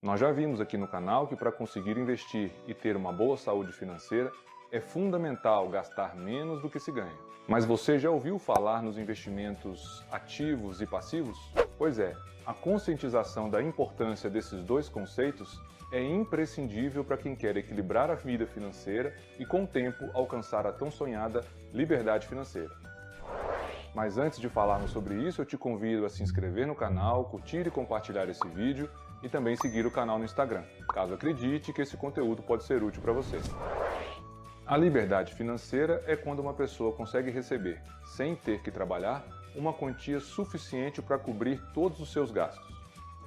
Nós já vimos aqui no canal que para conseguir investir e ter uma boa saúde financeira, é fundamental gastar menos do que se ganha. Mas você já ouviu falar nos investimentos ativos e passivos? Pois é, a conscientização da importância desses dois conceitos é imprescindível para quem quer equilibrar a vida financeira e, com o tempo, alcançar a tão sonhada liberdade financeira. Mas antes de falarmos sobre isso, eu te convido a se inscrever no canal, curtir e compartilhar esse vídeo e também seguir o canal no Instagram, caso acredite que esse conteúdo pode ser útil para você. A liberdade financeira é quando uma pessoa consegue receber, sem ter que trabalhar, uma quantia suficiente para cobrir todos os seus gastos.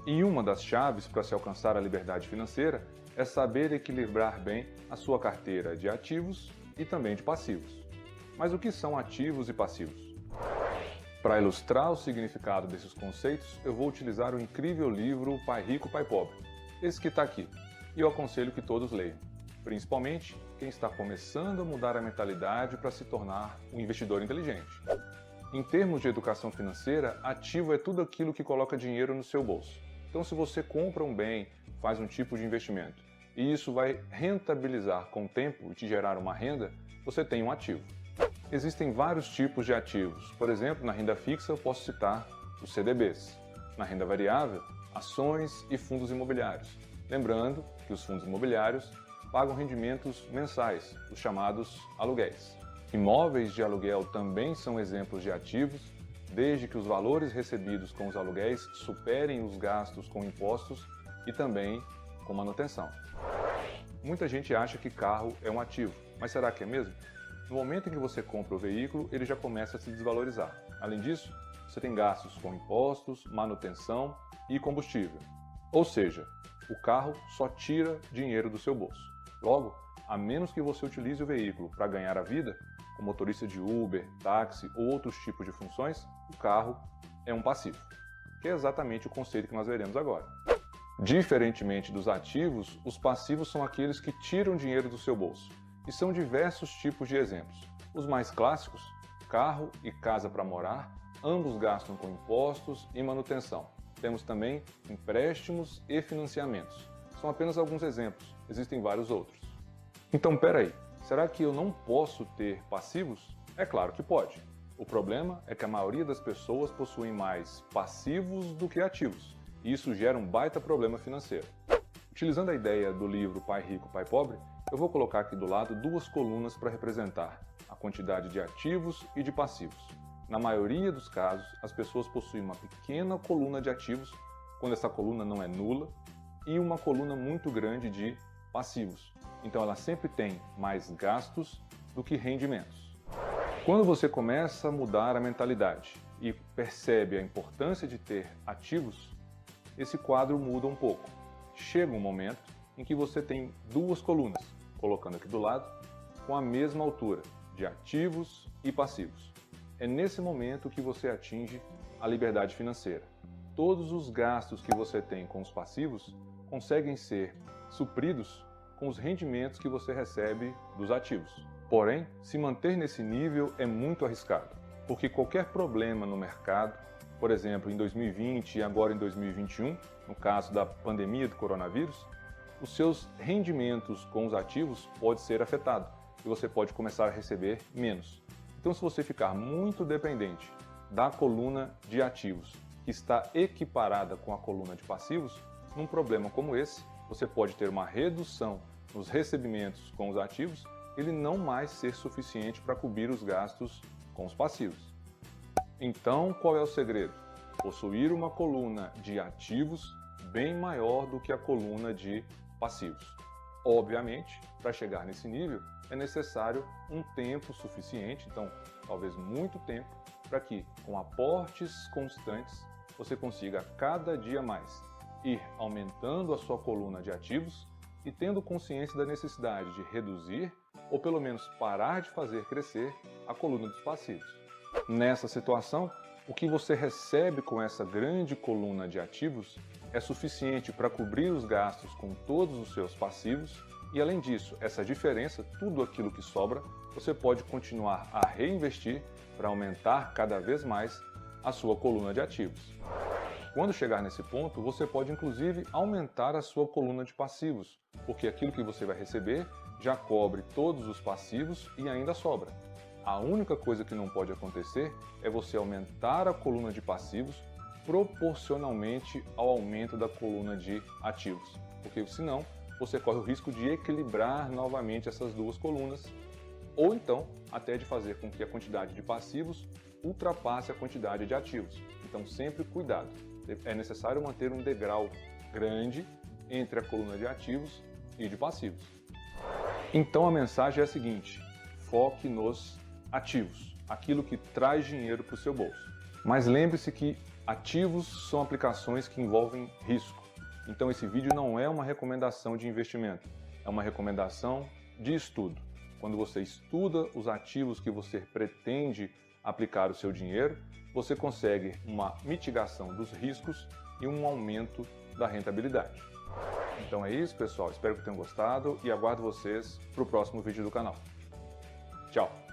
E uma das chaves para se alcançar a liberdade financeira é saber equilibrar bem a sua carteira de ativos e também de passivos. Mas o que são ativos e passivos? Para ilustrar o significado desses conceitos, eu vou utilizar o incrível livro Pai Rico, Pai Pobre, esse que está aqui, e eu aconselho que todos leiam, principalmente quem está começando a mudar a mentalidade para se tornar um investidor inteligente. Em termos de educação financeira, ativo é tudo aquilo que coloca dinheiro no seu bolso. Então, se você compra um bem, faz um tipo de investimento, e isso vai rentabilizar com o tempo e te gerar uma renda, você tem um ativo. Existem vários tipos de ativos. Por exemplo, na renda fixa eu posso citar os CDBs. Na renda variável, ações e fundos imobiliários. Lembrando que os fundos imobiliários pagam rendimentos mensais, os chamados aluguéis. Imóveis de aluguel também são exemplos de ativos, desde que os valores recebidos com os aluguéis superem os gastos com impostos e também com manutenção. Muita gente acha que carro é um ativo, mas será que é mesmo? No momento em que você compra o veículo, ele já começa a se desvalorizar. Além disso, você tem gastos com impostos, manutenção e combustível. Ou seja, o carro só tira dinheiro do seu bolso. Logo, a menos que você utilize o veículo para ganhar a vida, como motorista de Uber, táxi ou outros tipos de funções, o carro é um passivo, que é exatamente o conceito que nós veremos agora. Diferentemente dos ativos, os passivos são aqueles que tiram dinheiro do seu bolso. E são diversos tipos de exemplos. Os mais clássicos, carro e casa para morar, ambos gastam com impostos e manutenção. Temos também empréstimos e financiamentos. São apenas alguns exemplos, existem vários outros. Então, peraí, será que eu não posso ter passivos? É claro que pode. O problema é que a maioria das pessoas possuem mais passivos do que ativos, e isso gera um baita problema financeiro. Utilizando a ideia do livro Pai Rico, Pai Pobre, eu vou colocar aqui do lado duas colunas para representar a quantidade de ativos e de passivos. Na maioria dos casos, as pessoas possuem uma pequena coluna de ativos, quando essa coluna não é nula, e uma coluna muito grande de passivos. Então ela sempre tem mais gastos do que rendimentos. Quando você começa a mudar a mentalidade e percebe a importância de ter ativos, esse quadro muda um pouco. Chega um momento em que você tem duas colunas, colocando aqui do lado, com a mesma altura, de ativos e passivos. É nesse momento que você atinge a liberdade financeira. Todos os gastos que você tem com os passivos conseguem ser supridos com os rendimentos que você recebe dos ativos. Porém, se manter nesse nível é muito arriscado, porque qualquer problema no mercado, por exemplo, em 2020 e agora em 2021, no caso da pandemia do coronavírus, os seus rendimentos com os ativos pode ser afetado e você pode começar a receber menos. Então, se você ficar muito dependente da coluna de ativos, que está equiparada com a coluna de passivos, num problema como esse, você pode ter uma redução nos recebimentos com os ativos, ele não mais ser suficiente para cobrir os gastos com os passivos. Então, qual é o segredo? Possuir uma coluna de ativos bem maior do que a coluna de passivos. Obviamente, para chegar nesse nível, é necessário um tempo suficiente, então talvez muito tempo, para que, com aportes constantes, você consiga cada dia mais ir aumentando a sua coluna de ativos e tendo consciência da necessidade de reduzir ou pelo menos parar de fazer crescer a coluna dos passivos. Nessa situação, o que você recebe com essa grande coluna de ativos é suficiente para cobrir os gastos com todos os seus passivos e, além disso, essa diferença, tudo aquilo que sobra, você pode continuar a reinvestir para aumentar cada vez mais a sua coluna de ativos. Quando chegar nesse ponto, você pode inclusive aumentar a sua coluna de passivos, porque aquilo que você vai receber já cobre todos os passivos e ainda sobra. A única coisa que não pode acontecer é você aumentar a coluna de passivos proporcionalmente ao aumento da coluna de ativos, porque senão você corre o risco de equilibrar novamente essas duas colunas, ou então até de fazer com que a quantidade de passivos ultrapasse a quantidade de ativos. Então sempre cuidado, é necessário manter um degrau grande entre a coluna de ativos e de passivos. Então a mensagem é a seguinte: foque nos ativos, aquilo que traz dinheiro para o seu bolso. Mas lembre-se que ativos são aplicações que envolvem risco. Então esse vídeo não é uma recomendação de investimento, é uma recomendação de estudo. Quando você estuda os ativos que você pretende aplicar o seu dinheiro, você consegue uma mitigação dos riscos e um aumento da rentabilidade. Então é isso, pessoal. Espero que tenham gostado e aguardo vocês para o próximo vídeo do canal. Tchau!